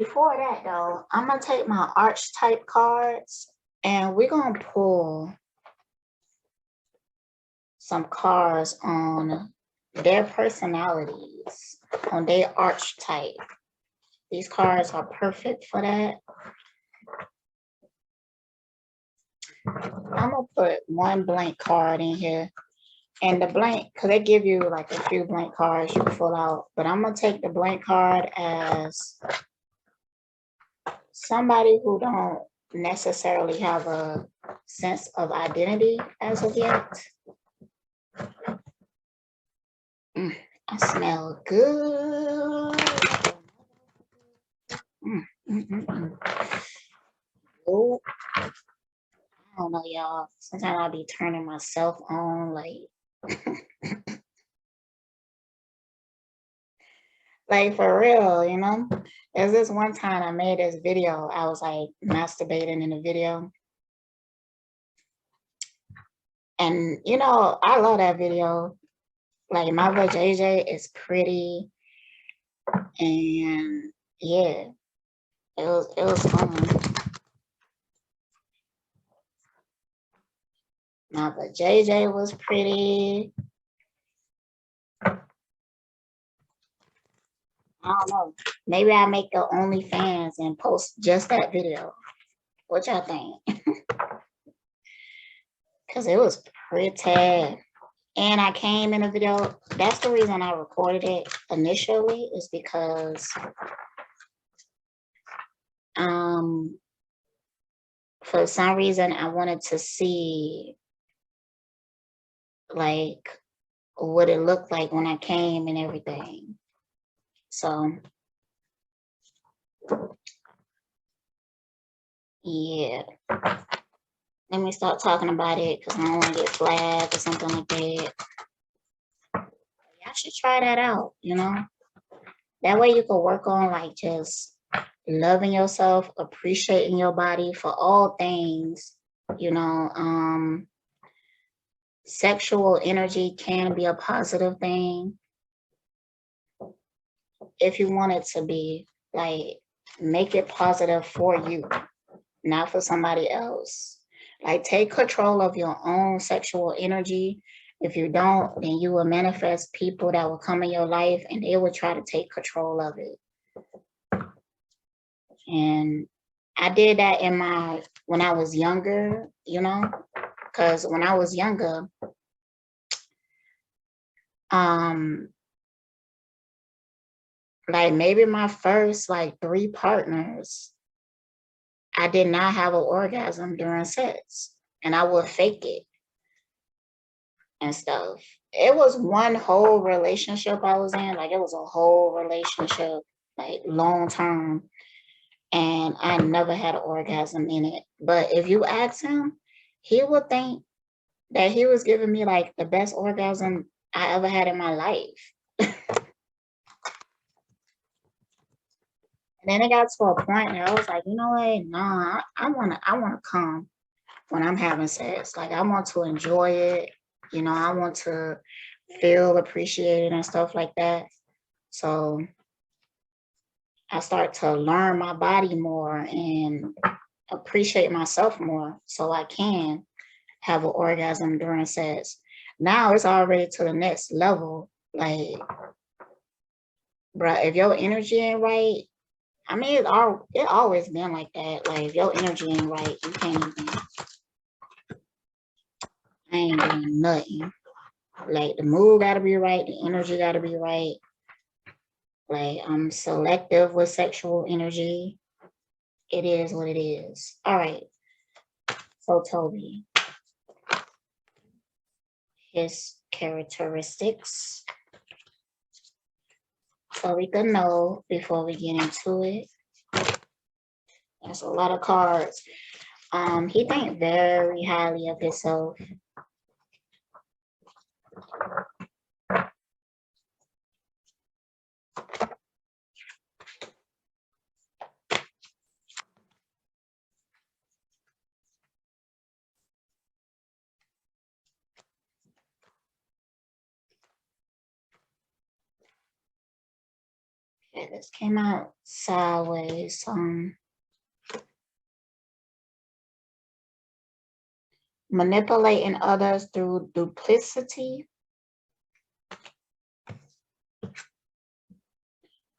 Before that though, I'm gonna take my archetype cards and we're gonna pull some cards on their personalities, on their archetype. These cards are perfect for that. I'm gonna put one blank card in here. And the blank, because they give you like a few blank cards you fill out, but I'm gonna take the blank card as somebody who don't necessarily have a sense of identity as of yet. I smell good. Oh, I don't know, y'all. Sometimes I'll be turning myself on, like for real, you know? There's this one time I made this video, I was like masturbating in the video. And you know, I love that video. Like my vajayjay is pretty. And yeah, it was fun. My vajayjay was pretty. I don't know. Maybe I make the OnlyFans and post just that video. What y'all think? Because it was pretty. And I came in the video. That's the reason I recorded it initially, is because for some reason I wanted to see like what it looked like when I came and everything. So yeah, let me start talking about it because I don't want to get flagged or something like that. Y'all should try that out, you know? That way you can work on like just loving yourself, appreciating your body for all things, you know. Sexual energy can be a positive thing if you want it to be. Like, make it positive for you, not for somebody else. Like, take control of your own sexual energy. If you don't, then you will manifest people that will come in your life and they will try to take control of it. And I did that when I was younger, you know, because when I was younger, like maybe my first like 3 partners, I did not have an orgasm during sex, and I would fake it and stuff. It was one whole relationship I was in, like it was a whole relationship, like long term, and I never had an orgasm in it. But if you ask him, he would think that he was giving me like the best orgasm I ever had in my life. And then it got to a point where I was like, you know what? Nah, I wanna come when I'm having sex. Like I want to enjoy it. You know, I want to feel appreciated and stuff like that. So I start to learn my body more and appreciate myself more so I can have an orgasm during sex. Now it's already to the next level. Like, bruh, if your energy ain't right, I mean, it always been like that. Like, if your energy ain't right, you can't even, I ain't doing nothing. Like, the mood gotta be right, the energy gotta be right. Like, I'm selective with sexual energy. It is what it is. All right. So, Tobe, his characteristics. So we can know before we get into it. That's a lot of cards. He thinks very highly of himself. Okay, this came out sideways. Manipulating others through duplicity,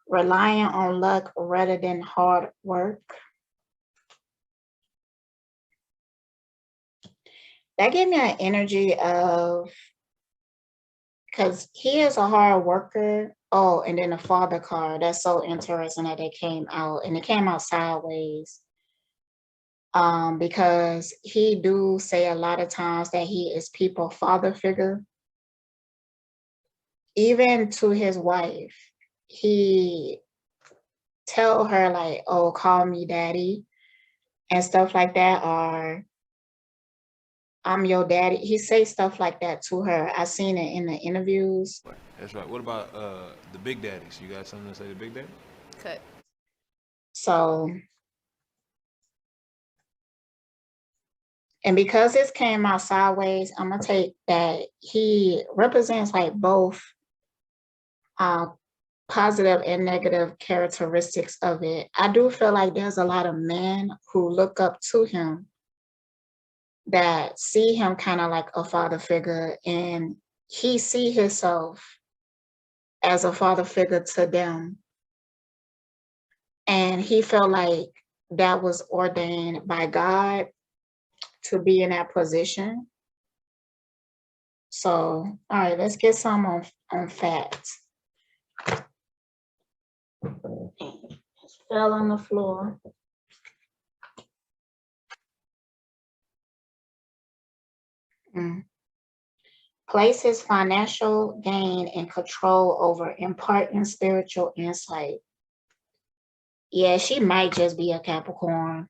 relying on luck rather than hard work. That gave me an energy of, because he is a hard worker. Oh, and then the father card. That's so interesting that it came out, and it came out sideways. Because he do say a lot of times that he is people father figure. Even to his wife, he tell her like, oh, call me daddy and stuff like that, or I'm your daddy. He say stuff like that to her. I seen it in the interviews. That's right. What about the big daddies? You got something to say to Big Daddy? Cut. So, and because this came out sideways, I'm gonna take that he represents like both positive and negative characteristics of it. I do feel like there's a lot of men who look up to him that see him kind of like a father figure, and he see himself as a father figure to them. And he felt like that was ordained by God to be in that position. So, all right, let's get some on facts. It fell on the floor. Places financial gain and control over imparting spiritual insight. Yeah, she might just be a Capricorn,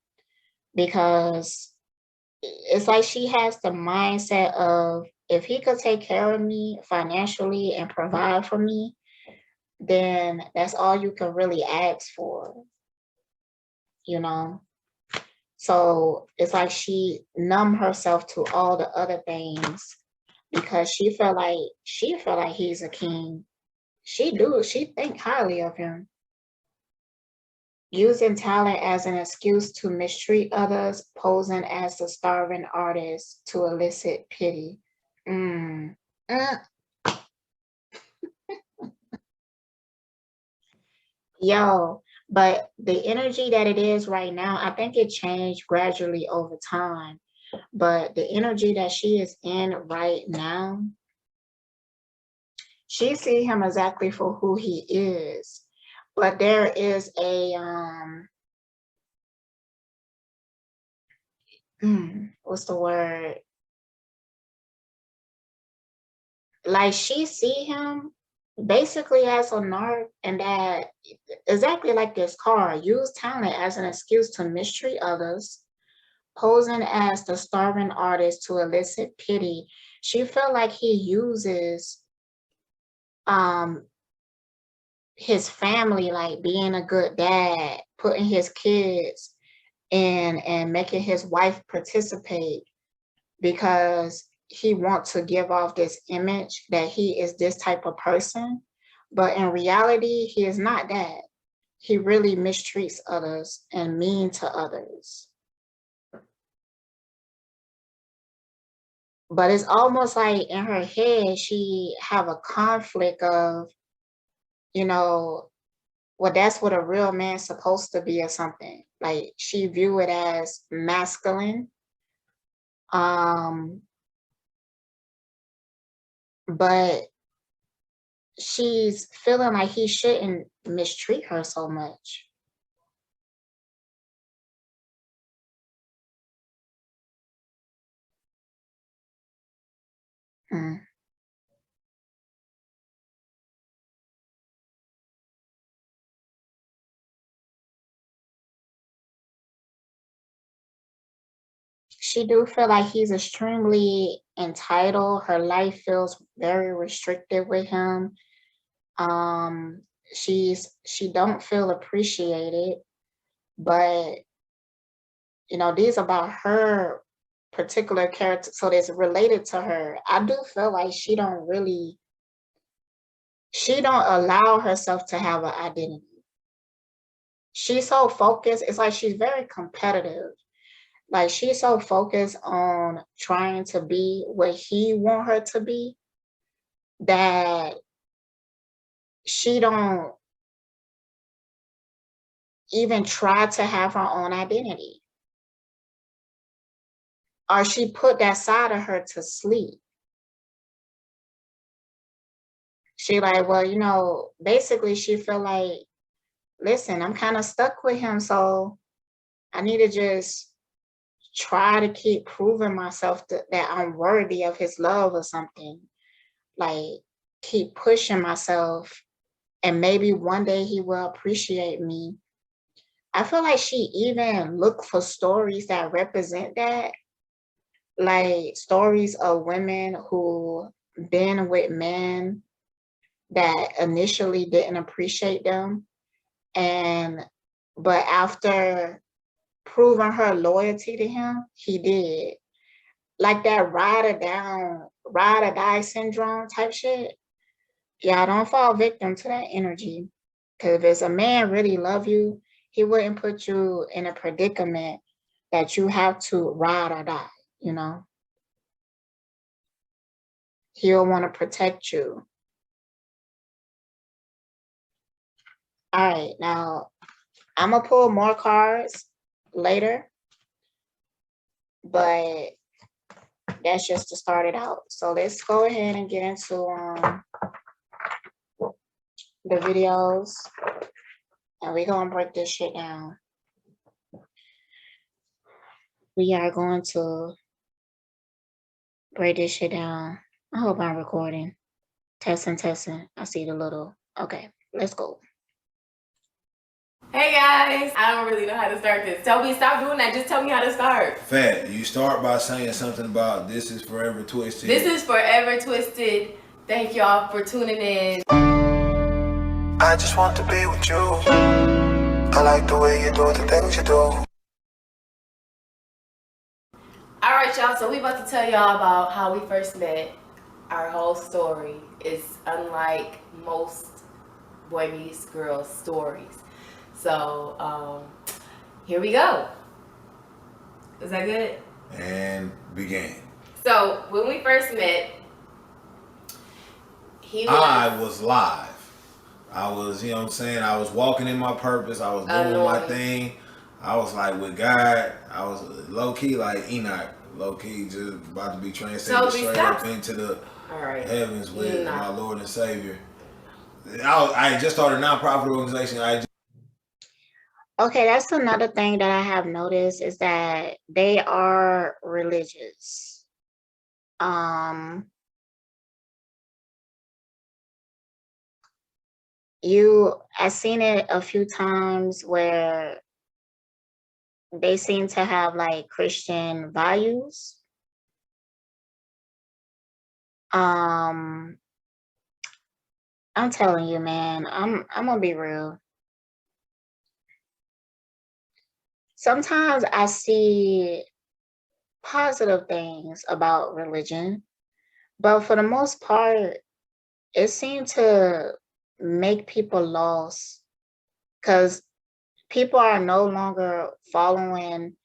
because it's like she has the mindset of, if he could take care of me financially and provide for me, then that's all you can really ask for, you know? So it's like she numb herself to all the other things because she felt like he's a king. She think highly of him. Using talent as an excuse to mistreat others, posing as the starving artist to elicit pity. Mm. Yo, but the energy that it is right now, I think it changed gradually over time. But the energy that she is in right now, she see him exactly for who he is. But there is a what's the word? Like, she see him basically as a narc, and that exactly like this card, use talent as an excuse to mistreat others, posing as the starving artist to elicit pity. She felt like he uses his family, like being a good dad, putting his kids in and making his wife participate, because he wants to give off this image that he is this type of person. But in reality, he is not that. He really mistreats others and mean to others. But it's almost like in her head, she have a conflict of, you know, well, that's what a real man's supposed to be or something. Like, she view it as masculine. But she's feeling like he shouldn't mistreat her so much. She do feel like he's extremely entitled. Her life feels very restricted with him. She don't feel appreciated, but these about her particular character, so that's related to her. I do feel like she don't allow herself to have an identity. she's so focused. It's like she's very competitive. Like she's so focused on trying to be what he want her to be that she don't even try to have her own identity. Or she put that side of her to sleep. She like, well, you know, basically she feel like, listen, I'm kind of stuck with him, so I need to just try to keep proving myself that I'm worthy of his love or something. Like, keep pushing myself, and maybe one day he will appreciate me. I feel like she even looked for stories that represent that, like stories of women who been with men that initially didn't appreciate them, and but after proving her loyalty to him, he did. Like that ride or die syndrome type shit. Yeah, don't fall victim to that energy. Cause if it's a man really love you, he wouldn't put you in a predicament that you have to ride or die, you know? He'll want to protect you. All right, now I'm gonna pull more cards later, but that's just to start it out. So let's go ahead and get into the videos, and we're gonna break this shit down. We are going to break this shit down. I hope I'm recording. Testing. I see the little. Okay, let's go. Hey guys, I don't really know how to start this. Tobe, stop doing that. Just tell me how to start. Fat, you start by saying something about this is forever twisted. This is forever twisted. Thank y'all for tuning in. I just want to be with you. I like the way you do the things you do. Alright y'all, so we about to tell y'all about how we first met. Our whole story is unlike most boy meets girl stories. So, here we go. Is that good? And began. So, when we first met, I was live. I was, you know what I'm saying? I was walking in my purpose. I was doing my thing. I was like with God. I was low key like Enoch. Low key just about to be transcended straight up into the heavens with my Lord and Savior. I just started a nonprofit organization. Okay, that's another thing that I have noticed is that they are religious. I seen it a few times where they seem to have like Christian values. I'm telling you, man, I'm gonna be real. Sometimes I see positive things about religion, but for the most part, it seems to make people lost because people are no longer following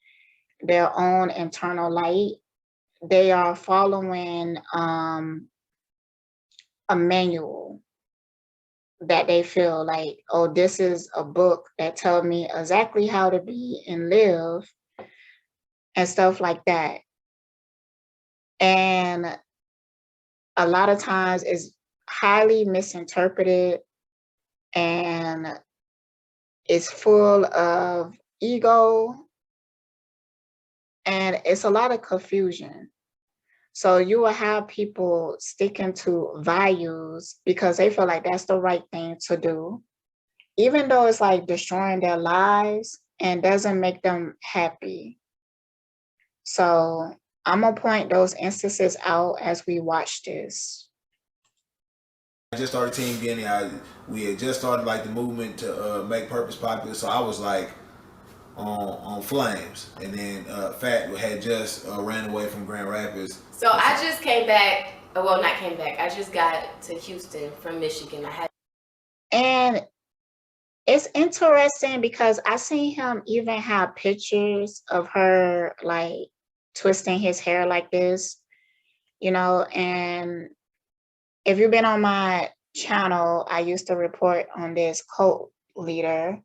their own internal light. They are following a manual that they feel like, oh, this is a book that tells me exactly how to be and live and stuff like that. And a lot of times it's highly misinterpreted and it's full of ego and it's a lot of confusion. So you will have people sticking to values because they feel like that's the right thing to do, even though it's like destroying their lives and doesn't make them happy. So I'm gonna point those instances out as we watch this. I just started Team Guinea. We had just started like the movement to make purpose popular. So I was like on flames, and then Fat had just ran away from Grand Rapids. So I just came back. Well, not came back. I just got to Houston from Michigan. And It's interesting because I seen him even have pictures of her like twisting his hair like this, and if you've been on my channel, I used to report on this cult leader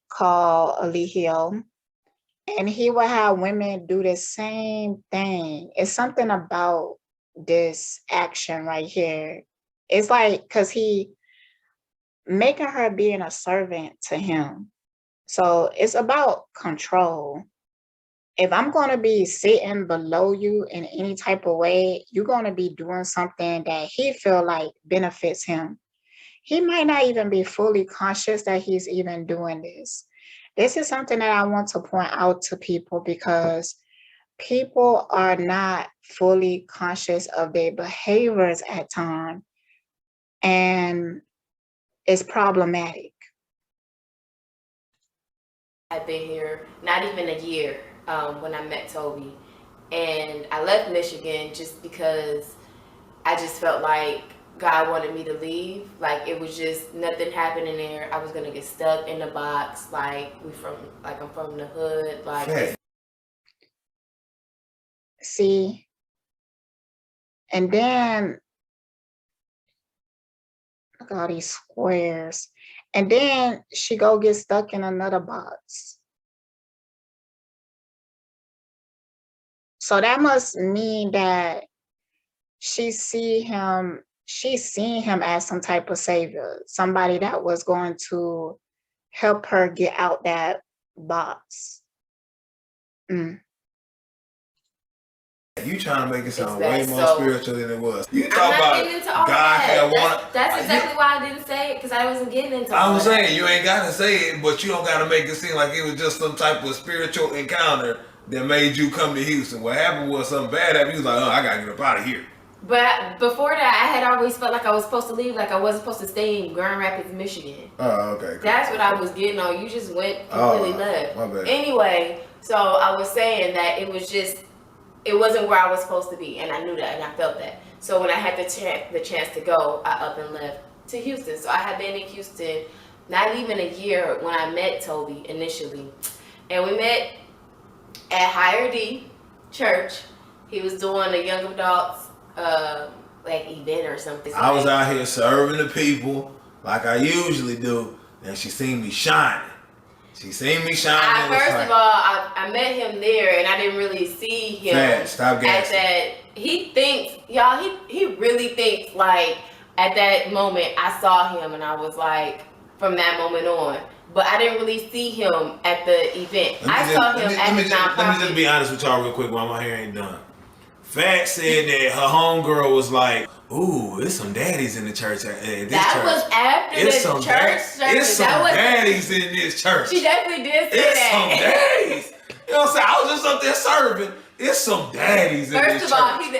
called Eligio, and he would have women do the same thing. It's something about this action right here. It's like, because he making her being a servant to him. So it's about control. If I'm going to be sitting below you in any type of way, you're going to be doing something that he feel like benefits him. He might not even be fully conscious that he's even doing this. This is something that I want to point out to people because people are not fully conscious of their behaviors at times, and it's problematic. I've been here not even a year when I met Tobe, and I left Michigan just because I just felt like God wanted me to leave. Like it was just nothing happening there. I was gonna get stuck in the box. Like I'm from the hood. Like Okay. See, and then look at all these squares, and then she go get stuck in another box. So that must mean that she's seen him as some type of savior, somebody that was going to help her get out that box. You trying to make it sound Exactly. way more spiritual than it was. You I'm talk not about getting into all God had that. one. That's exactly why I didn't say it, because I wasn't getting into all I was that. saying you ain't got to say it, but you don't got to make it seem like it was just some type of spiritual encounter that made you come to Houston. What happened was something bad happened. You was like, oh, I gotta get up out of here. But before that, I had always felt like I was supposed to leave, like I wasn't supposed to stay in Grand Rapids, Michigan. Oh, okay. Cool. That's what I was getting on. You just went completely left. My bad. Anyway, so I was saying that it wasn't where I was supposed to be, and I knew that, and I felt that. So when I had the chance to go, I up and left to Houston. So I had been in Houston not even a year when I met Tobe initially, and we met at Higher D Church. He was doing a young adults like event or something. I was out here serving the people like I usually do, and she seen me shining. First of all, I met him there, and I didn't really see him at that. He thinks, y'all, he really thinks like at that moment I saw him, and I was like, from that moment on. But I didn't really see him at the event. I saw him at the nonprofit. Let me just be honest with y'all real quick while my hair ain't done. Fat said that her homegirl was like, ooh, there's some daddies in the church at this that church. Was after the church service. It's some daddies in this church. She definitely did say it's that. Some daddies. You know what I'm saying? I was just up there serving. It's some daddies in this church. First of all, she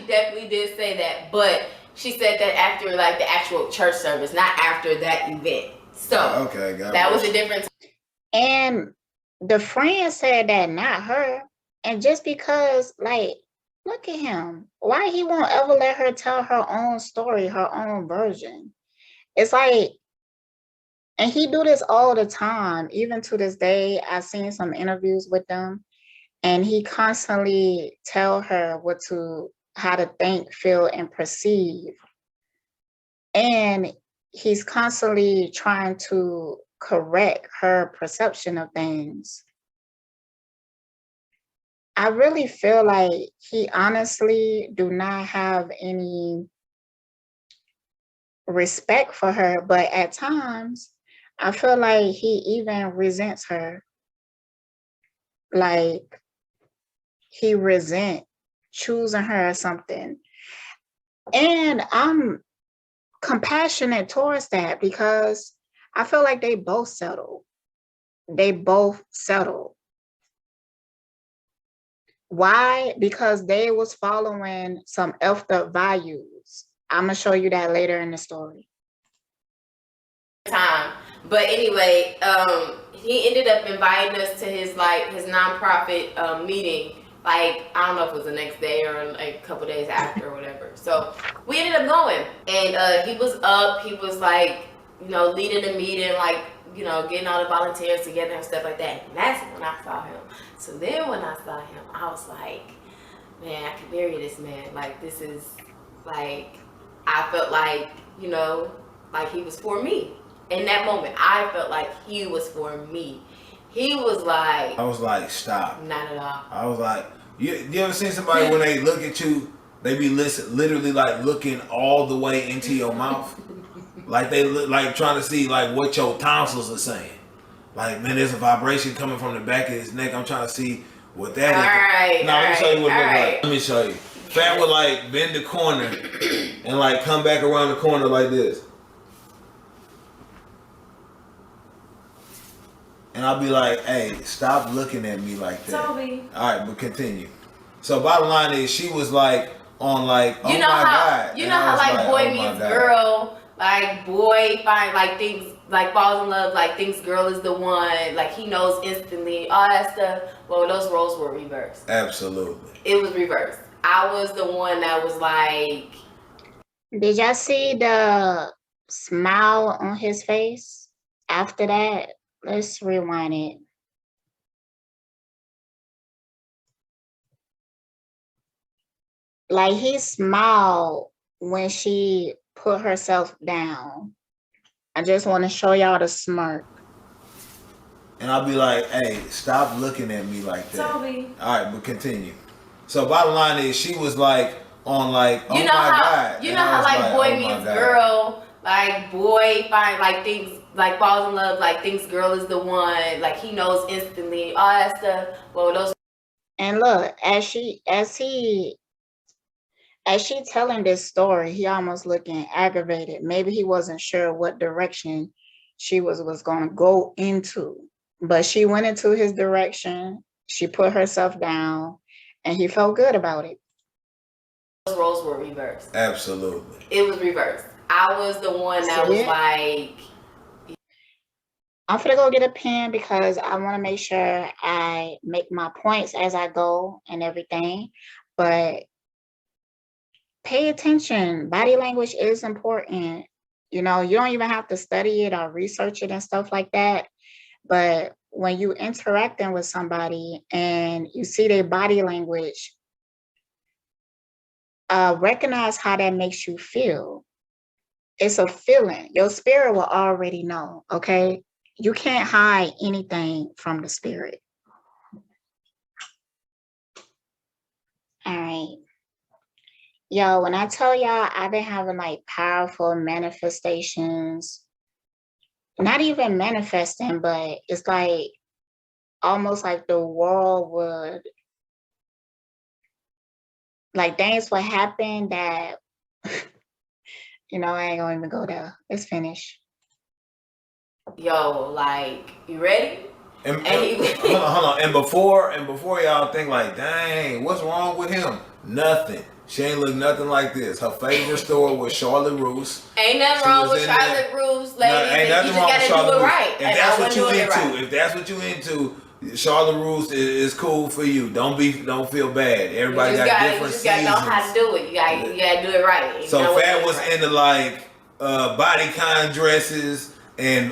definitely did say that, but she said that after like the actual church service, not after that event. So okay, that was a difference. And the friend said that, not her. And just because, like, look at him. Why he won't ever let her tell her own story, her own version? It's like, and he do this all the time. Even to this day, I've seen some interviews with them, and he constantly tell her how to think, feel, and perceive. And he's constantly trying to correct her perception of things. I really feel like he honestly do not have any respect for her, but at times I feel like he even resents her. Like he resent choosing her or something. And I'm compassionate towards that because I feel like they both settled. Why? Because they was following some effed up values. I'm gonna show you that later in the story. But anyway, he ended up inviting us to his nonprofit meeting. Like, I don't know if it was the next day or like a couple days after or whatever. So we ended up going, and he was up. He was like leading the meeting, like, getting all the volunteers together and stuff like that. And that's when I saw him. So then when I saw him, I was like, man, I could marry this man. Like, this is, like, I felt like, like he was for me. In that moment, I felt like he was for me. He was like... I was like, stop. Not at all. I was like, you ever seen somebody when they look at you, they be literally like looking all the way into your mouth? Like they look like trying to see like what your tonsils are saying. Like, man, there's a vibration coming from the back of his neck. I'm trying to see what that is. No, let me show you what it looks like. Let me show you. Fat would like bend the corner and like come back around the corner like this. And I'll be like, hey, stop looking at me like that. Tobe. All right, but continue. So bottom line is she was like on like, oh my God. You know how like boy meets girl, like boy find like things, like falls in love, like thinks girl is the one, like he knows instantly, all that stuff. Well, those roles were reversed. Absolutely. It was reversed. I was the one that was like... Did y'all see the smile on his face after that? Let's rewind it. Like he smiled when she put herself down. I just want to show y'all the smirk. And I'll be like, hey, stop looking at me like that. Tobe. All right, but continue. So bottom line is she was like on like, oh my God. You know how like boy meets girl, like boy find like things, like falls in love, like thinks girl is the one, like he knows instantly, all that stuff. Well, those... And look, as she telling this story, he almost looking aggravated. Maybe he wasn't sure what direction she was going to go into, but she went into his direction. She put herself down, and he felt good about it. Those roles were reversed. Absolutely. It was reversed. I was the one that was like... I'm gonna go get a pen because I want to make sure I make my points as I go and everything. But pay attention. Body language is important. You don't even have to study it or research it and stuff like that. But when you interacting with somebody and you see their body language, recognize how that makes you feel. It's a feeling. Your spirit will already know, okay? You can't hide anything from the spirit. All right. Yo, when I tell y'all, I've been having like powerful manifestations, not even manifesting, but it's like almost like the world would, like things would happen that, I ain't gonna even go there. Let's finish. Yo, like, you ready? And hold on. And before y'all think like, dang, what's wrong with him? Nothing. She ain't look nothing like this. Her favorite store was Charlotte Russe. Ain't nothing wrong with Charlotte Russe, ladies. Ain't nothing wrong with Charlotte Russe. If that's what you into, if that's what you into, Charlotte Russe is cool for you. Don't feel bad. Everybody got different seasons. You gotta know how to do it. You gotta do it right. So Fat was into like bodycon dresses and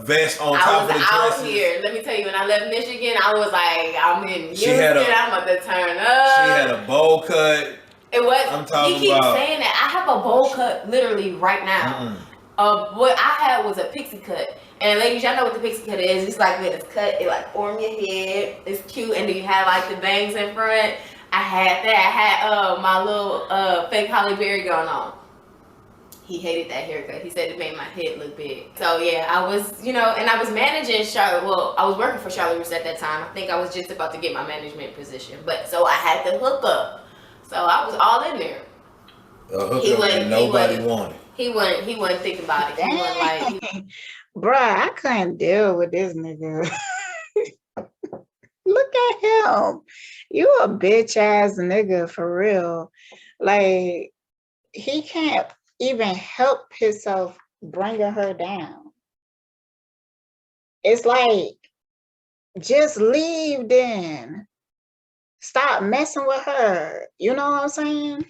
vest on top of the dresses. I was out here. Let me tell you, when I left Michigan, I was like, I'm in Houston. I'm about to turn up. She had a bowl cut. It was. He keeps saying that. I have a bowl cut literally right now. What I had was a pixie cut. And ladies, y'all know what the pixie cut is. It's like when it's cut, it like form your head. It's cute, and then you have like the bangs in front. I had that. I had my little fake Holly Berry going on. He hated that haircut. He said it made my head look big. So yeah, I was, and I was managing Charlotte. Well, I was working for Charlotte Russe at that time. I think I was just about to get my management position. But so I had to hook up. So I was all in there. Nobody wanted. He wasn't thinking about it. He wasn't like, bruh, I couldn't deal with this nigga. Look at him. You a bitch ass nigga for real. Like, he can't even help himself bringing her down. It's like, just leave then. Stop messing with her. You know what I'm saying?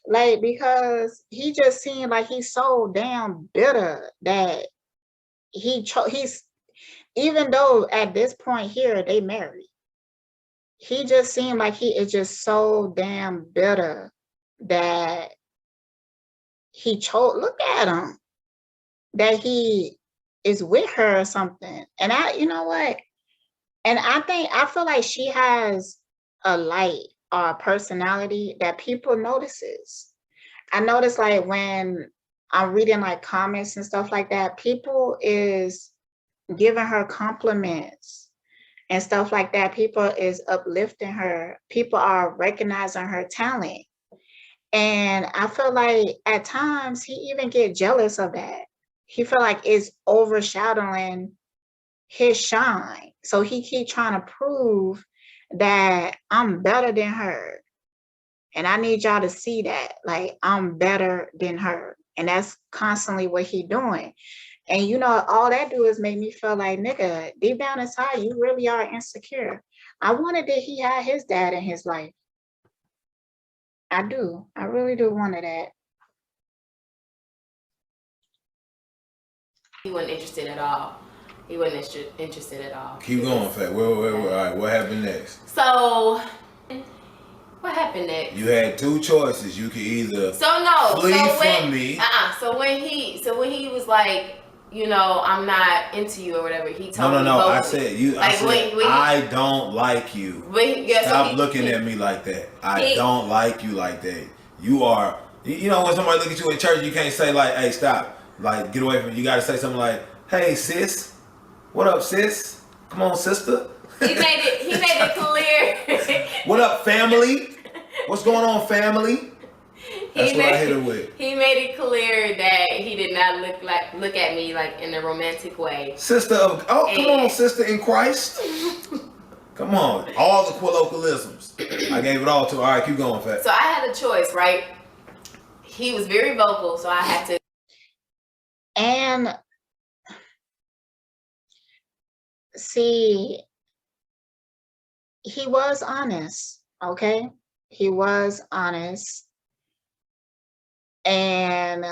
Like, because he just seemed like he's so damn bitter that he's, even though at this point here they married, he just seemed like he is just so damn bitter that he chose. Look at him, that he is with her or something. And you know what? And I feel like she has a light or a personality that people notices. I notice, like, when I'm reading like comments and stuff like that, people is giving her compliments and stuff like that. People is uplifting her. People are recognizing her talent. And I feel like at times he even get jealous of that. He feel like it's overshadowing his shine. So he keep trying to prove that I'm better than her. And I need y'all to see that, like, I'm better than her. And that's constantly what he doing. And you know, all that do is make me feel like, nigga, deep down inside, you really are insecure. I wanted that he had his dad in his life. I do. I really do wanted that. He wasn't interested at all. He wasn't interested at all. Keep going, Fat. All right, what happened next? So, what happened next? You had two choices. You could either flee from me. So when he was like, you know, I'm not into you or whatever, he told me. No. I said you. Like, I don't like you. Stop looking at me like that. I don't like you like that. You are. You know, when somebody look at you in church, you can't say like, "Hey, stop." Like, get away from me. You got to say something like, "Hey, sis. What up, sis? Come on, sister." He made it clear. What up, family? What's going on, family? That's what I hit her with. He made it clear that he did not look at me like in a romantic way. Sister of come on, sister in Christ. Come on, all the colloquialisms. I gave it all to her. All right, keep going, Fat. So I had a choice, right? He was very vocal, so I had to. And see, he was honest, okay? He was honest. And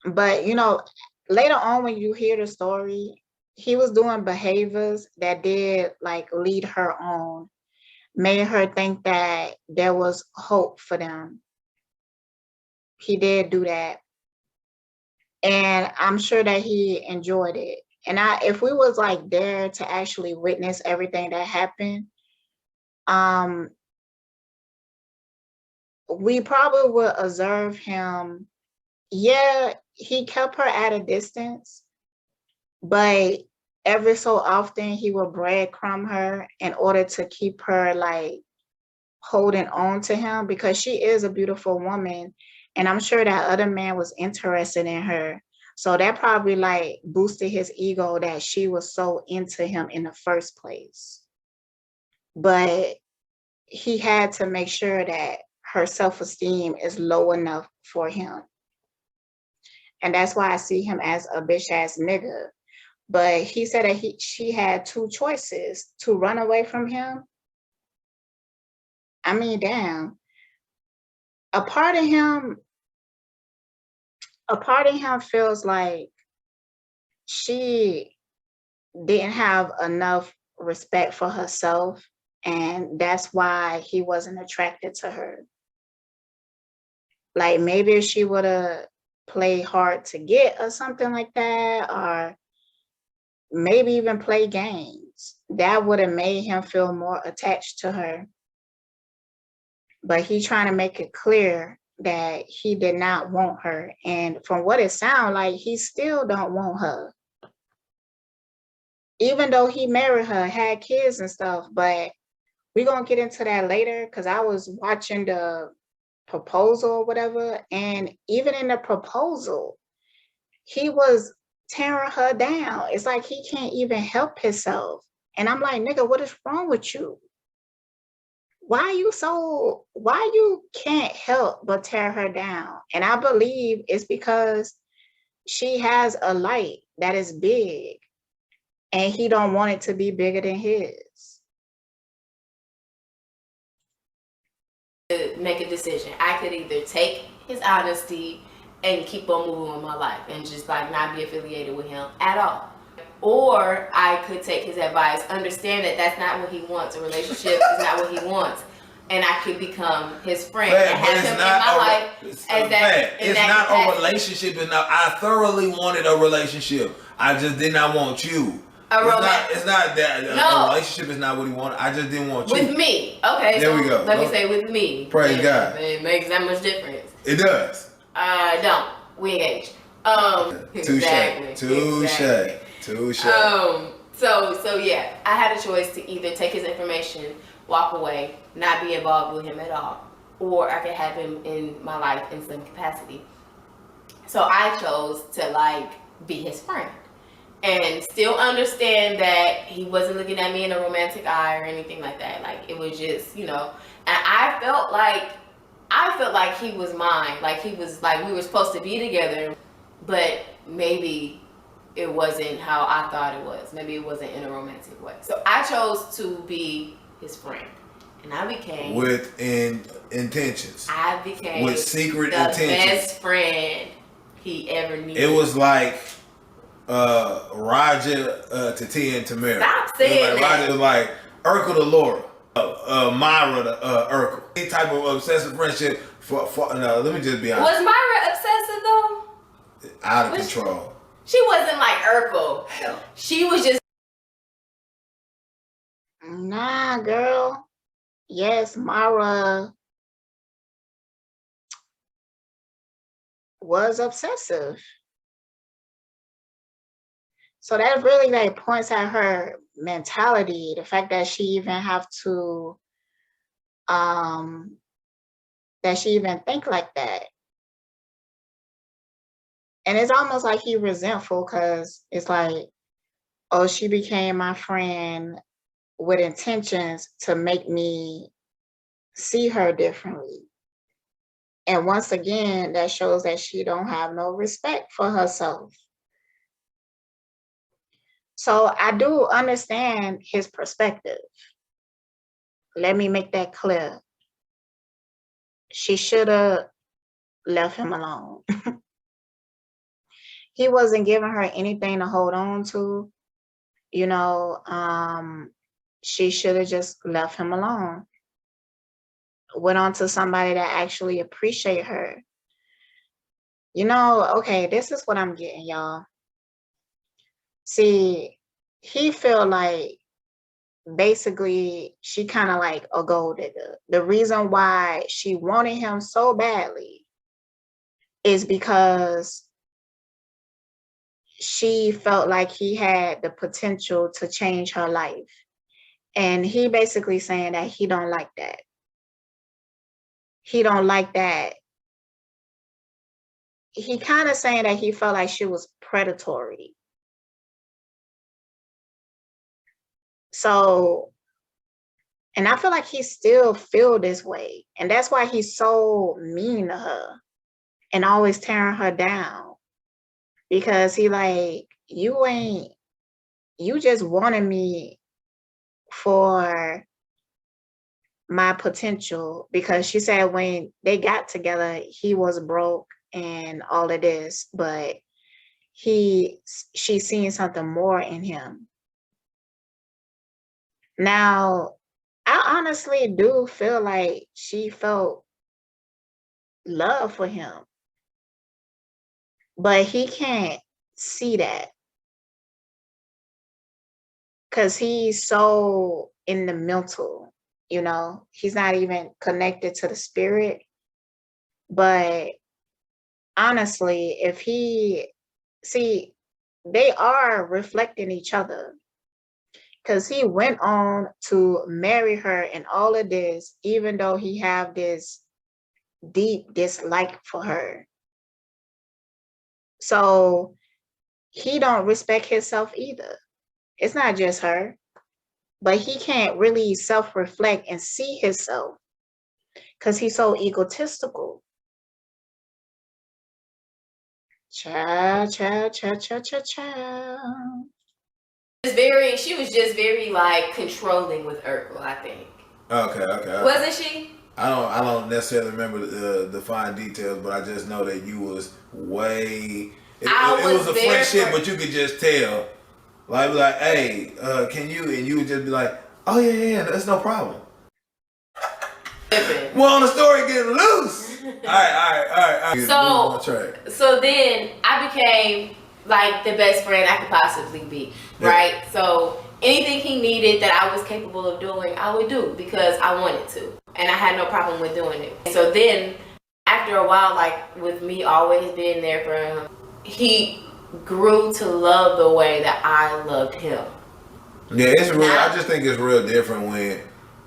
but you know, later on when you hear the story, he was doing behaviors that did like lead her on, made her think that there was hope for them. He did do that. And I'm sure that he enjoyed it. And if we was like there to actually witness everything that happened, we probably would observe him. Yeah, he kept her at a distance, but every so often he would breadcrumb her in order to keep her like holding on to him, because she is a beautiful woman. And I'm sure that other man was interested in her. So that probably like boosted his ego that she was so into him in the first place. But he had to make sure that her self-esteem is low enough for him. And that's why I see him as a bitch ass nigga. But he said that she had two choices: to run away from him. I mean, damn. A part of him feels like she didn't have enough respect for herself, and that's why he wasn't attracted to her. Like, maybe if she would have played hard to get or something like that, or maybe even play games, that would have made him feel more attached to her. But he's trying to make it clear that he did not want her. And from what it sounds like, he still don't want her. Even though he married her, had kids and stuff. But we're going to get into that later, because I was watching the proposal or whatever. And even in the proposal, he was tearing her down. It's like he can't even help himself. And I'm like, nigga, what is wrong with you? Why you can't help but tear her down? And I believe it's because she has a light that is big, and he don't want it to be bigger than his. to make a decision. I could either take his honesty and keep on moving with my life and just like not be affiliated with him at all. Or I could take his advice, understand that that's not what he wants. A relationship is not what he wants. And I could become his friend and have him in my life. It's not a relationship. I thoroughly wanted a relationship. I just did not want you. It's not that a relationship is not what he wanted. I just didn't want you. With me. Okay. There we go. Let me say with me. Praise God. It makes that much difference. It does. Don't. We engaged. Touche. So yeah, I had a choice to either take his information, walk away, not be involved with him at all, or I could have him in my life in some capacity. So I chose to like be his friend and still understand that he wasn't looking at me in a romantic eye or anything like that. Like it was just, and I felt like he was mine. Like he was like we were supposed to be together, but maybe it wasn't how I thought it was. Maybe it wasn't in a romantic way. So I chose to be his friend. And I became with intentions. I became with secret the intentions. Best friend he ever needed. It was like Roger to Tia and Tamara. Stop saying that. Roger was like Urkel to Laura, Myra to Urkel. Any type of obsessive friendship for no, let me just be honest. Was Myra obsessive though? Out of control. She wasn't like Urkel. Hell. She was just. Nah, girl. Yes, Mara was obsessive. So that really like points at her mentality, the fact that she even have to that she even think like that. And it's almost like he resentful because it's like, oh, she became my friend with intentions to make me see her differently. And once again, that shows that she don't have no respect for herself. So I do understand his perspective. Let me make that clear. She should have left him alone. He wasn't giving her anything to hold on to. She should have just left him alone. Went on to somebody that actually appreciate her. Okay, this is what I'm getting, y'all. See, he feel like basically she kind of like a gold digger. The reason why she wanted him so badly is because she felt like he had the potential to change her life. And he basically saying that he don't like that. He don't like that. He kind of saying that he felt like she was predatory. So, and I feel like he still feel this way. And that's why he's so mean to her and always tearing her down. Because he like, you just wanted me for my potential. Because she said when they got together, he was broke and all of this, but she's seeing something more in him. Now, I honestly do feel like she felt love for him. But he can't see that. Because he's so in the mental, he's not even connected to the spirit. But honestly, they are reflecting each other. Because he went on to marry her and all of this, even though he have this deep dislike for her. So he don't respect himself either. It's not just her, but he can't really self-reflect and see himself because he's so egotistical. Child. She was just very like controlling with Urkel, I think. Okay. Wasn't she? I don't necessarily remember the fine details, but I just know that you was way. It was a friendship, but you could just tell. Like, hey, can you? And you would just be like, oh yeah, that's no problem. Well, the story getting loose. All right. So then I became like the best friend I could possibly be, right? So anything he needed that I was capable of doing, I would do because I wanted to, and I had no problem with doing it. So then, after a while, like with me always being there for him, he grew to love the way that I loved him. Yeah, it's real. I just think it's real different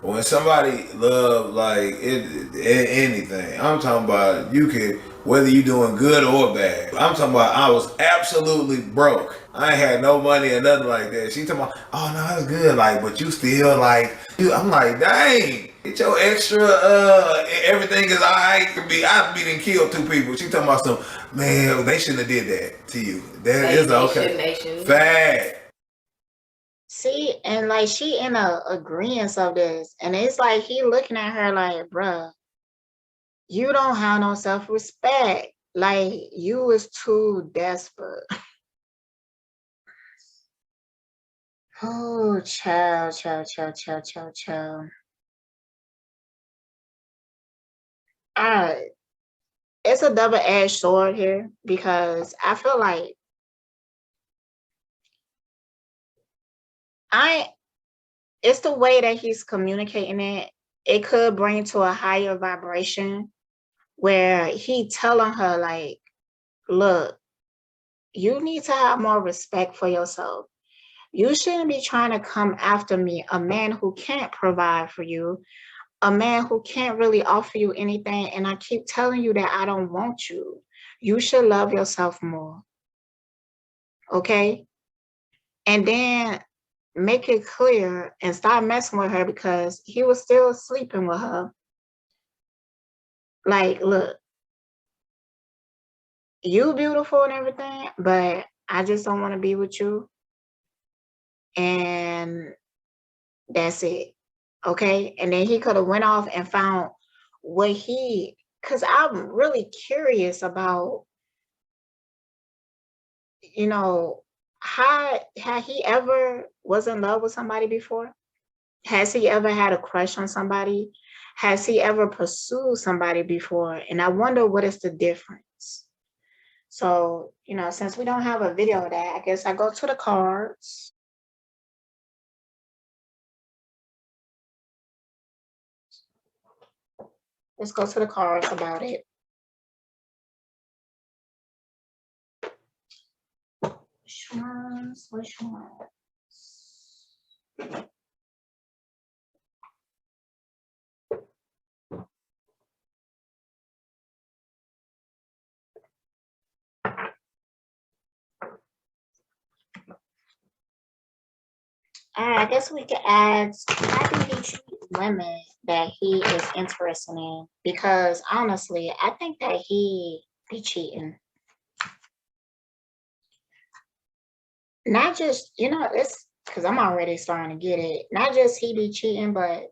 when somebody love like anything. I'm talking about you could whether you doing good or bad. I'm talking about I was absolutely broke. I ain't had no money or nothing like that. She talking about, oh no, that's good. Like, but you still like I'm like, dang, get your extra everything is alright to be. I'd be done killed 2 people. She talking about some man. They shouldn't have did that to you. That is okay. Fact. See, and like she in a agreement of this, and it's like he looking at her like, bruh, you don't have no self-respect. Like you was too desperate. Oh, child. Alright. It's a double-edged sword here because I feel like it's the way that he's communicating it. It could bring to a higher vibration where he telling her like, look, you need to have more respect for yourself. You shouldn't be trying to come after me, a man who can't provide for you, a man who can't really offer you anything. And I keep telling you that I don't want you. You should love yourself more. Okay? And then make it clear and stop messing with her because he was still sleeping with her. Like, look, you beautiful and everything, but I just don't want to be with you. And that's it. Okay. And then he could have went off and found what because I'm really curious about, how had he ever was in love with somebody before? Has he ever had a crush on somebody? Has he ever pursued somebody before? And I wonder what is the difference. So, since we don't have a video of that, I guess I go to the cards. Let's go to the cards about it. Which ones? I guess we could ask, how do he treat women that he is interested in? Because honestly, I think that he be cheating. Not just, it's because I'm already starting to get it. Not just he be cheating, but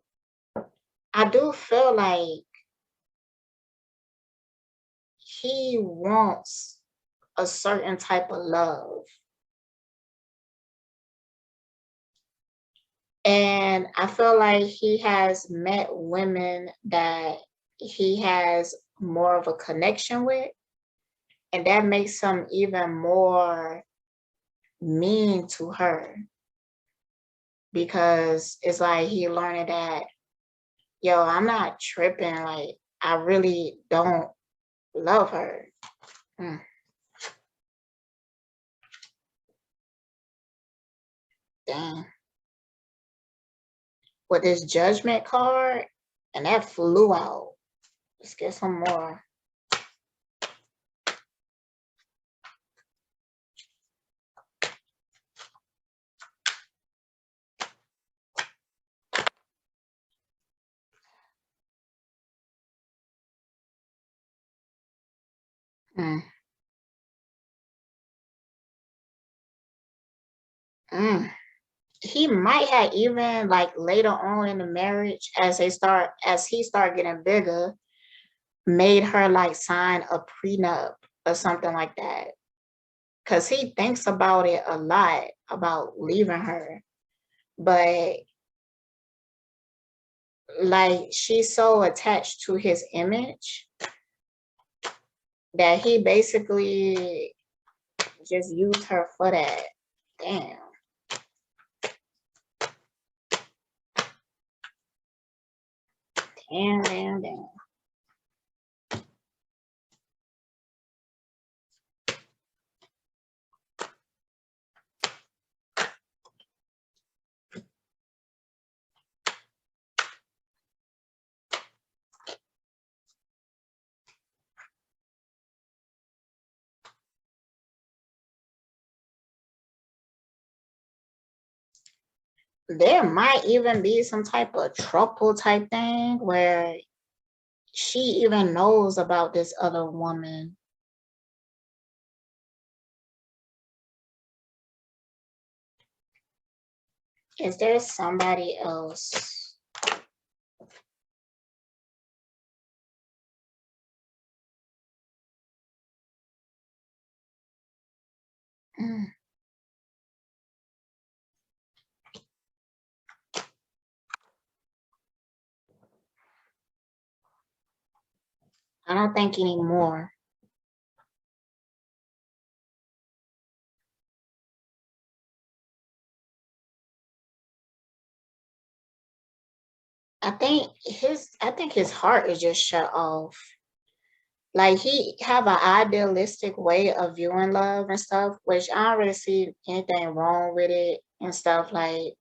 I do feel like he wants a certain type of love. And I feel like he has met women that he has more of a connection with. And that makes him even more mean to her. Because it's like he learned that, yo, I'm not tripping. Like, I really don't love her. Damn. With this judgment card, and that flew out. Let's get some more. he might have even like later on in the marriage, as he start getting bigger, made her like sign a prenup or something like that. Cause he thinks about it a lot about leaving her. But like she's so attached to his image that he basically just used her for that. Damn. Damn. There might even be some type of trouble type thing where she even knows about this other woman. Is there somebody else? Mm. I don't think anymore. I think his heart is just shut off. Like he have an idealistic way of viewing love and stuff, which I don't really see anything wrong with it and stuff, like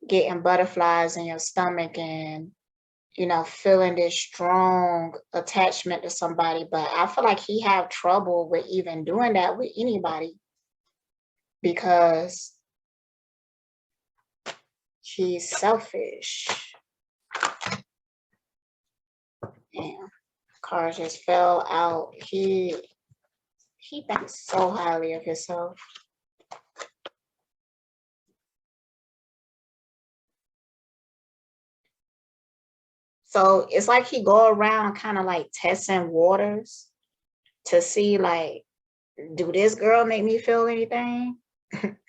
getting butterflies in your stomach and feeling this strong attachment to somebody. But I feel like he have trouble with even doing that with anybody because he's selfish. Damn, car just fell out. He thinks so highly of himself. So it's like he go around kind of like testing waters to see like, do this girl make me feel anything?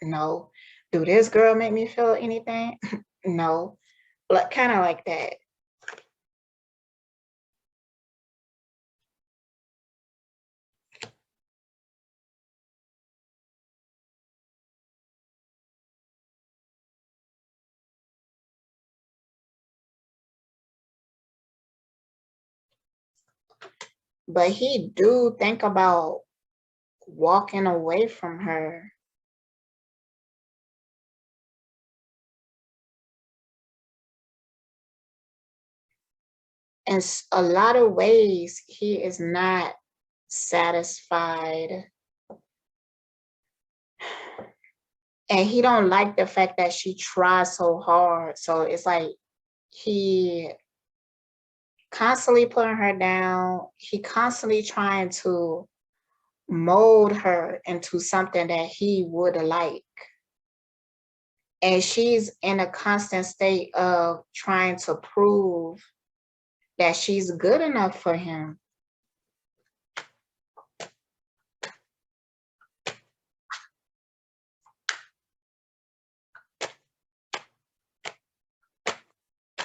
No. Do this girl make me feel anything? No. But kind of like that. But he do think about walking away from her. In a lot of ways, he is not satisfied. And he don't like the fact that she tries so hard. So it's like he constantly putting her down. He constantly trying to mold her into something that he would like. And she's in a constant state of trying to prove that she's good enough for him.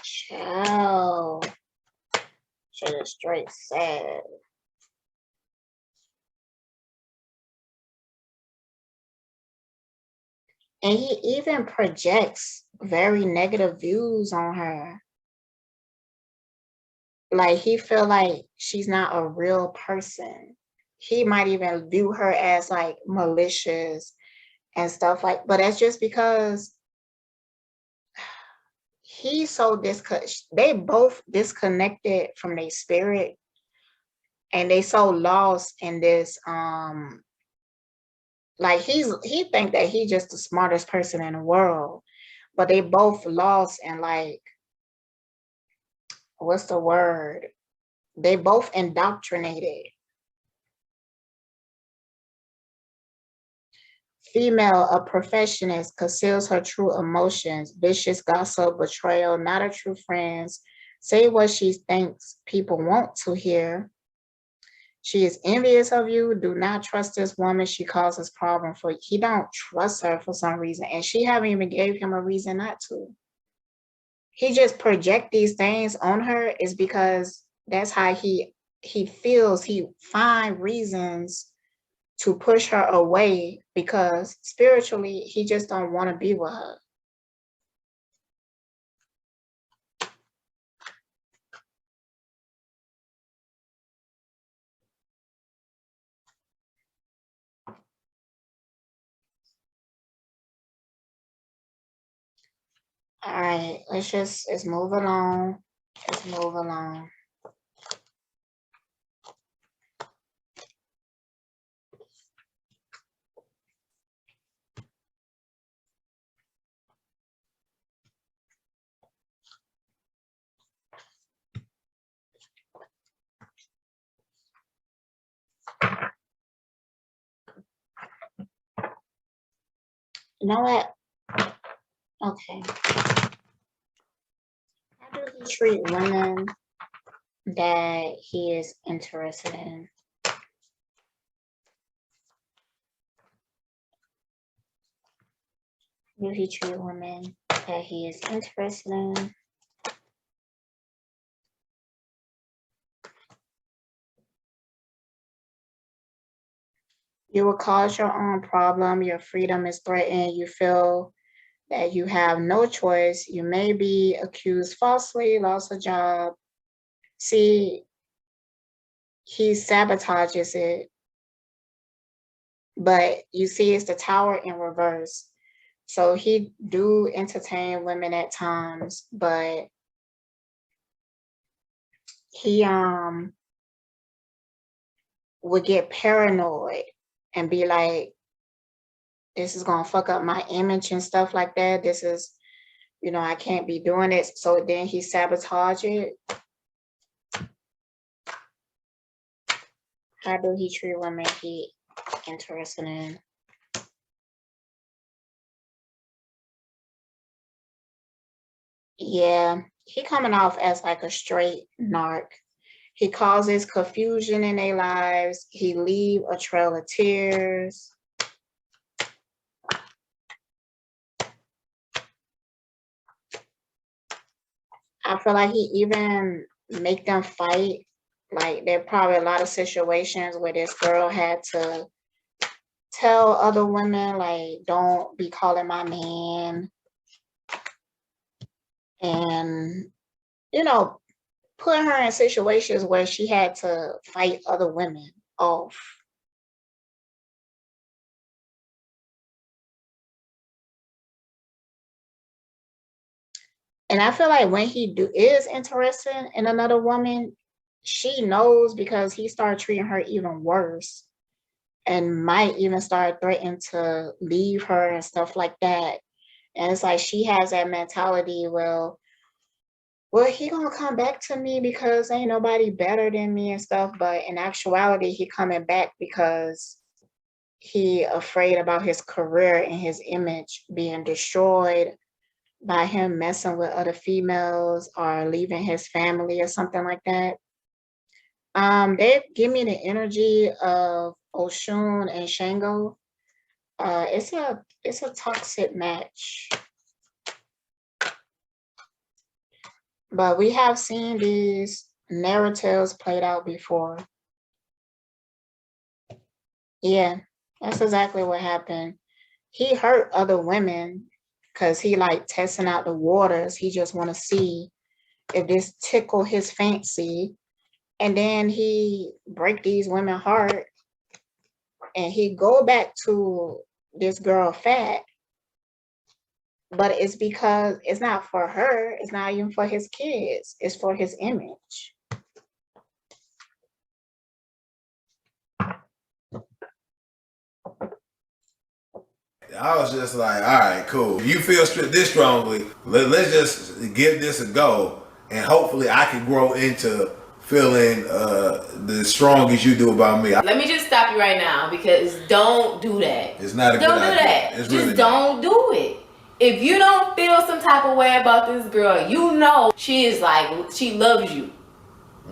Child. Shit is straight sad. And he even projects very negative views on her. Like he feel like she's not a real person. He might even view her as like malicious and stuff like, but that's just because he's so they both disconnected from their spirit and they so lost in this like he think that he's just the smartest person in the world, but they both lost and like, what's the word? They both indoctrinated. Female, a perfectionist, conceals her true emotions, vicious gossip, betrayal, not a true friend, say what she thinks people want to hear. She is envious of you. Do not trust this woman. She causes problem for you. He don't trust her for some reason, and she haven't even gave him a reason not to. He just project these things on her is because that's how he feels. He find reasons to push her away because spiritually he just don't want to be with her. All right, let's move along. Let's move along. You know what? Okay. How do he treat women that he is interested in? Do he treat women that he is interested in? You will cause your own problem. Your freedom is threatened. You feel that you have no choice. You may be accused falsely, lost a job. See, he sabotages it. But you see, it's the tower in reverse. So he do entertain women at times, but he would get paranoid and be like, this is gonna fuck up my image and stuff like that. This is, I can't be doing it. So then he sabotage it. How do he treat women he interested in? Yeah, he coming off as like a straight narc. He causes confusion in their lives. He leave a trail of tears. I feel like he even make them fight. Like there are probably a lot of situations where this girl had to tell other women, like, don't be calling my man. And, put her in situations where she had to fight other women off. And I feel like when he is interested in another woman, she knows because he started treating her even worse and might even start threatening to leave her and stuff like that. And it's like she has that mentality, well, he gonna come back to me because ain't nobody better than me and stuff. But in actuality, he coming back because he afraid about his career and his image being destroyed by him messing with other females or leaving his family or something like that. They give me the energy of Oshun and Shango. It's a toxic match. But we have seen these narratives played out before. Yeah, that's exactly what happened. He hurt other women because he like testing out the waters. He just want to see if this tickle his fancy. And then he break these women heart and he go back to this girl fat. But it's because it's not for her. It's not even for his kids. It's for his image. I was just like, all right, cool. If you feel this strongly, let's just give this a go. And hopefully I can grow into feeling the strongest you do about me. Let me just stop you right now because don't do that. It's not a good idea. Don't do that. It's Just really don't do it. If you don't feel some type of way about this girl, you know she is like, she loves you.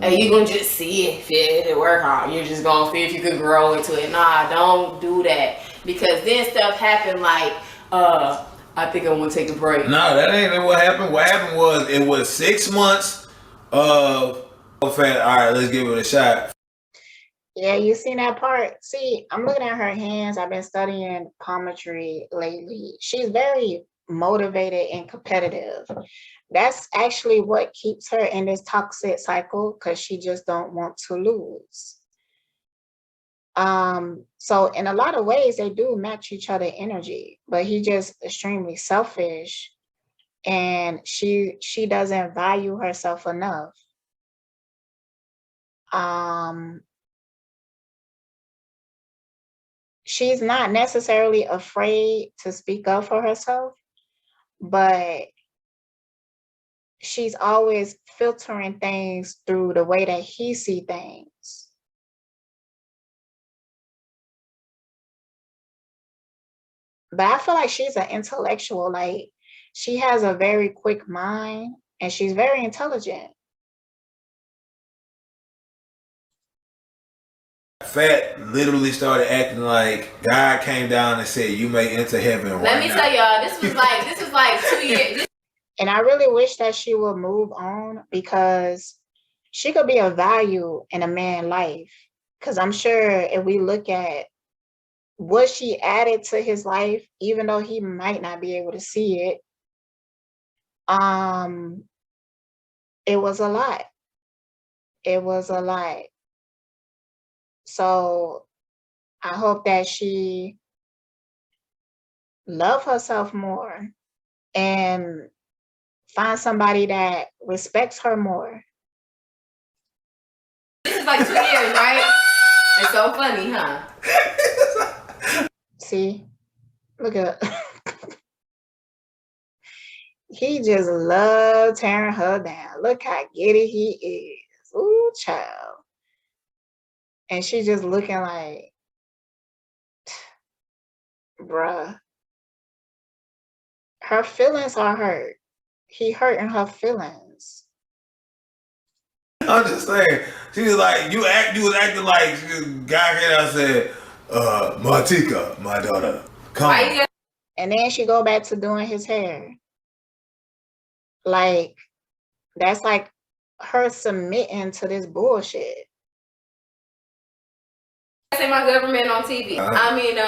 And you're going to just see if it work out. You're just going to see if you could grow into it. Nah, don't do that. Because then stuff happen like, I think I'm going to take a break. No, that ain't what happened. What happened was, it was 6 months of fat. All right, let's give it a shot. Yeah, you seen that part? See, I'm looking at her hands. I've been studying palmistry lately. She's very motivated and competitive. That's actually what keeps her in this toxic cycle because she just don't want to lose. So in a lot of ways, they do match each other energy, but he just extremely selfish, and she doesn't value herself enough. She's not necessarily afraid to speak up for herself, but she's always filtering things through the way that he sees things. But I feel like she's an intellectual, like she has a very quick mind and she's very intelligent. Fat literally started acting like God came down and said, "You may enter heaven." Let me tell y'all, this was like 2 years. And I really wish that she would move on because she could be of value in a man's life. Because I'm sure if we look at what she added to his life, even though he might not be able to see it, it was a lot. It was a lot. So I hope that she love herself more and find somebody that respects her more. This is like 2 years, right? It's so funny, huh? See, look at he just loves tearing her down. Look how giddy he is. Ooh, child. And she just looking like, bruh. Her feelings are hurt. He hurting her feelings. I'm just saying, she was like, you was acting like God came out and said, Martika, my daughter, come on. And then she go back to doing his hair. Like, that's like her submitting to this bullshit. I say my government on TV. I mean,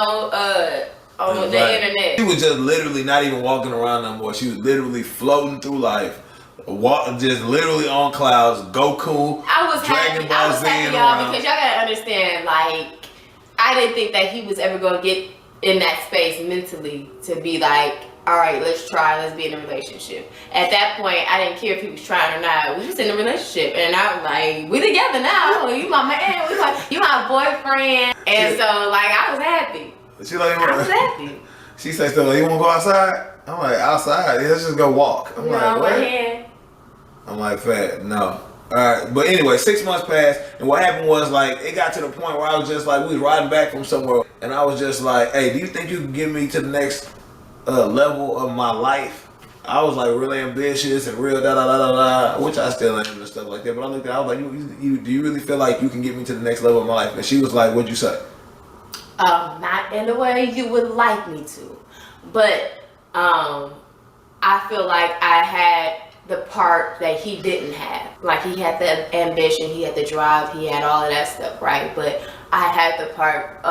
on the internet. She was just literally not even walking around no more. She was literally floating through life. Just literally on clouds. Goku. I was happy, y'all, because y'all gotta understand, like, I didn't think that he was ever gonna get in that space mentally to be like, all right, let's be in a relationship. At that point, I didn't care if he was trying or not. We was in a relationship, and I was like, we together now. You my man. You my boyfriend. And so, like, I was happy. I was happy. She said, "So you want to go outside?" I'm like, "Outside? Yeah, let's just go walk." I'm like, "What?" I'm like, "Fat, no." All right, but anyway, 6 months passed, and what happened was, like, it got to the point where I was just like, we was riding back from somewhere, and I was just like, "Hey, do you think you can get me to the next level of my life?" I was like really ambitious and real which I still am and stuff like that. But I looked at, I was like, do you really feel like you can get me to the next level of my life? And she was like, "What'd you say?" Not in the way you would like me to, but I feel like I had the part that he didn't have. Like, he had the ambition, he had the drive, he had all of that stuff, right? But I had the part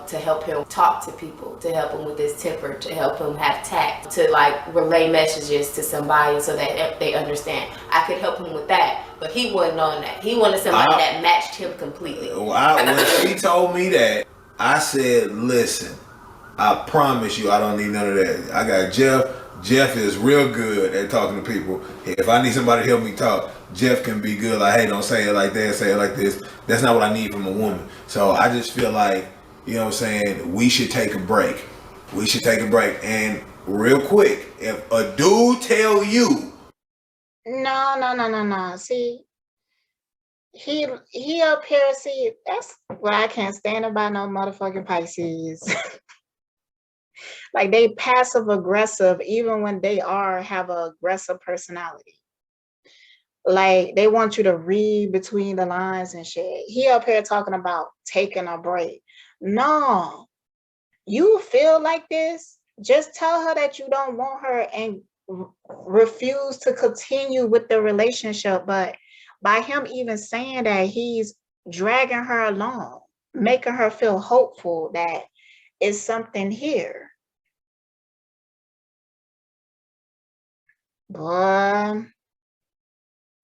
to help him talk to people, to help him with his temper, to help him have tact, to like relay messages to somebody so that they understand. I could help him with that, but he wasn't on that. He wanted somebody that matched him completely. When she told me that, I said, "Listen, I promise you I don't need none of that. I got Jeff. Jeff is real good at talking to people. If I need somebody to help me talk, Jeff can be good. Like, hey, don't say it like that, say it like this. That's not what I need from a woman." So I just feel like, you know what I'm saying, we should take a break. We should take a break. And real quick, if a dude tell you. No. See, he up here, see, that's what I can't stand about no motherfucking Pisces. Like they passive aggressive, even when they have a aggressive personality. Like they want you to read between the lines and shit. He up here talking about taking a break. No, you feel like this, just tell her that you don't want her and refuse to continue with the relationship. But by him even saying that, he's dragging her along, making her feel hopeful that it's something here. Boy,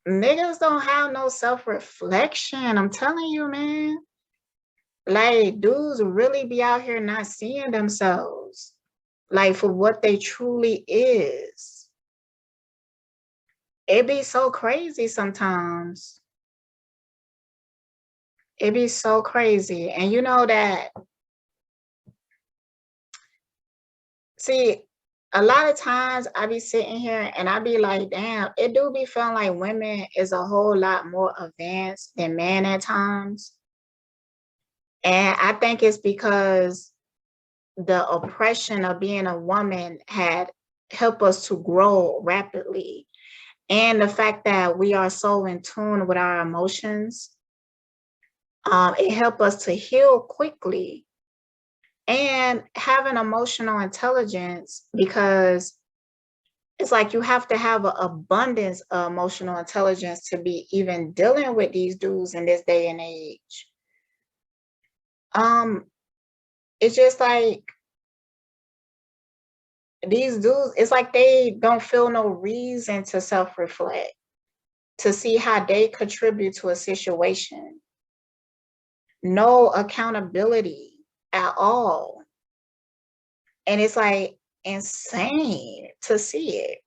niggas don't have no self-reflection. I'm telling you, man. Like, dudes really be out here not seeing themselves, like, for what they truly is. It be so crazy sometimes. It be so crazy. And you know that, see, a lot of times I be sitting here and I be like, damn, it do be feeling like women is a whole lot more advanced than men at times. And I think it's because the oppression of being a woman had helped us to grow rapidly. And the fact that we are so in tune with our emotions, it helped us to heal quickly and have an emotional intelligence, because it's like you have to have an abundance of emotional intelligence to be even dealing with these dudes in this day and age. It's just like these dudes, it's like they don't feel no reason to self-reflect, to see how they contribute to a situation. No accountability at all. And it's like insane to see it.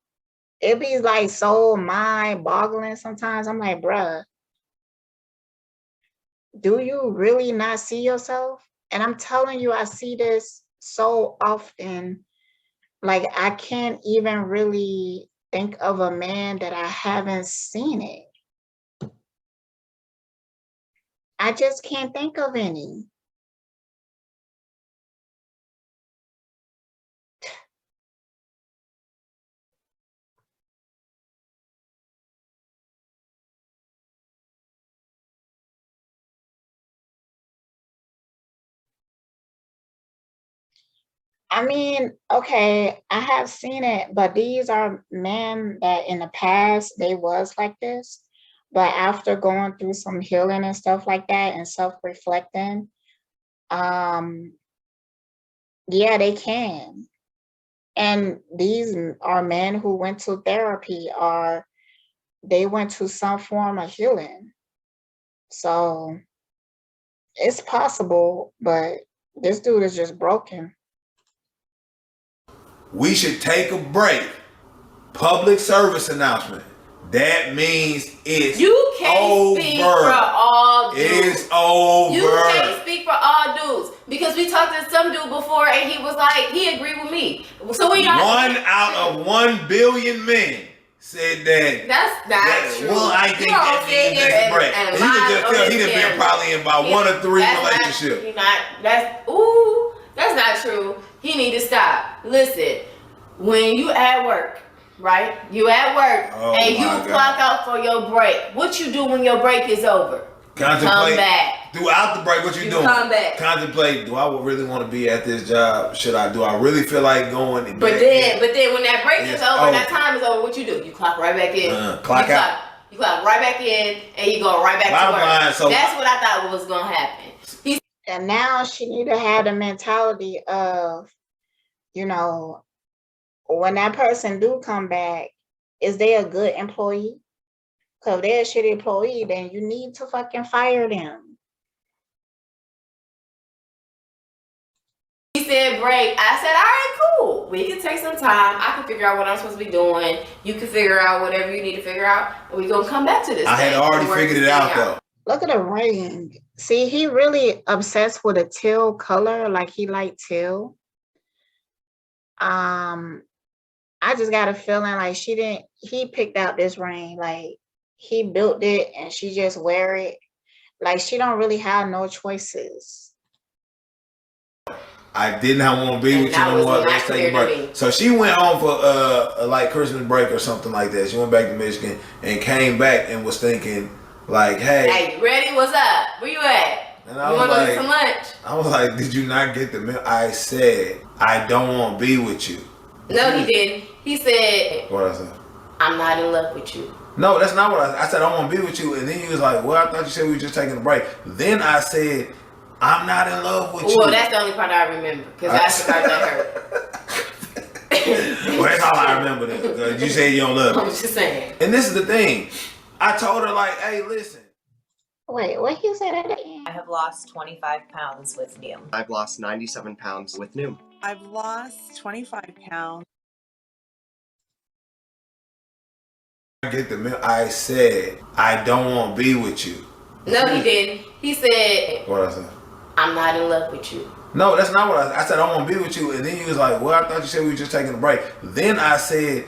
It be like so mind-boggling sometimes. I'm like, bruh, do you really not see yourself? And I'm telling you, I see this so often. Like, I can't even really think of a man that I haven't seen it. I just can't think of any. I mean, okay, I have seen it, but these are men that in the past they was like this. But after going through some healing and stuff like that and self-reflecting, um, yeah, they can. And these are men who went to therapy or they went to some form of healing. So it's possible, but this dude is just broken. We should take a break. Public service announcement. That means it's You can't over. speak for all dudes. It's over. You can't speak for all dudes, because we talked to some dude before and he was like, he agreed with me. So we got 1 out of 1 billion men said that. That's not true. Well, I think that means it's a break. And you can just tell he done been probably in about 1 or 3 relationships. That's not true. He need to stop. Listen, when you at work, right? You at work and you clock out for your break. What you do when your break is over? Contemplate. Come back. Throughout the break, what you doing? Come back. Contemplate. Do I really want to be at this job? Do I really feel like going? But then when that break is over, that time is over, what you do? You clock right back in. Clock out. You clock right back in and you go right back to work. So that's what I thought was gonna happen. And now she need to have the mentality of, you know, when that person do come back, is they a good employee? Because if they're a shitty employee, then you need to fucking fire them. He said break. I said, all right, cool. We can take some time. I can figure out what I'm supposed to be doing. You can figure out whatever you need to figure out. And we're going to come back to this. I had already figured it out, though. Look at the ring. See, he really obsessed with a teal color. Like, he liked teal. I just got a feeling like he picked out this ring. Like, he built it and she just wear it. Like she don't really have no choices. I did not want to be with you that no was more. not Let's take a clear to break. me. So she went home for like Christmas break or something like that. She went back to Michigan and came back and was thinking like, Hey, ready? What's up? Where you at? And You I want was to go like, get some lunch? I was like, did you not get the mail? I said, I don't want to be with you. No, he didn't. He said, What I said? I'm not in love with you. No, that's not what I said. I want to be with you. And then he was like, well, I thought you said we were just taking a break. Then I said, I'm not in love with you. Well, that's the only part I remember because that's the part that hurt. Well, that's all I remember then. 'Cause you said you don't love me. I'm just saying. And this is the thing. I told her like, hey, listen. Wait, what you said that again? I have lost 25 pounds with Neum. I've lost 97 pounds with Noom. I've lost 25 pounds. I get the mail. I said, I don't want to be with you. No, he didn't. He said, What I said? I'm not in love with you. No, that's not what I said. I want to be with you. And then he was like, well, I thought you said we were just taking a break. Then I said,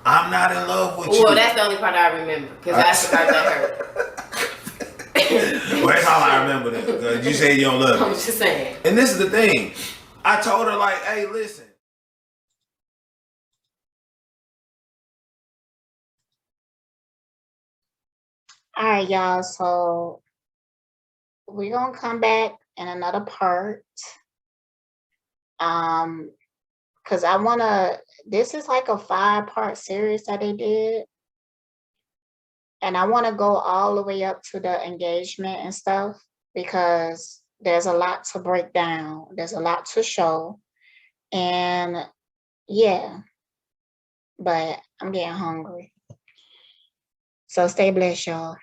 I'm not in love with you. Well, that's the only part I remember because that's the part that hurt. Well, that's all I remember then. 'Cause you said you don't love me. I'm just saying. And this is the thing. I told her like, hey, listen. All right, y'all. So we're gonna come back in another part. Because I wanna, this is like a 5-part series that they did. And I wanna go all the way up to the engagement and stuff because there's a lot to break down. There's a lot to show. And yeah, but I'm getting hungry. So stay blessed, y'all.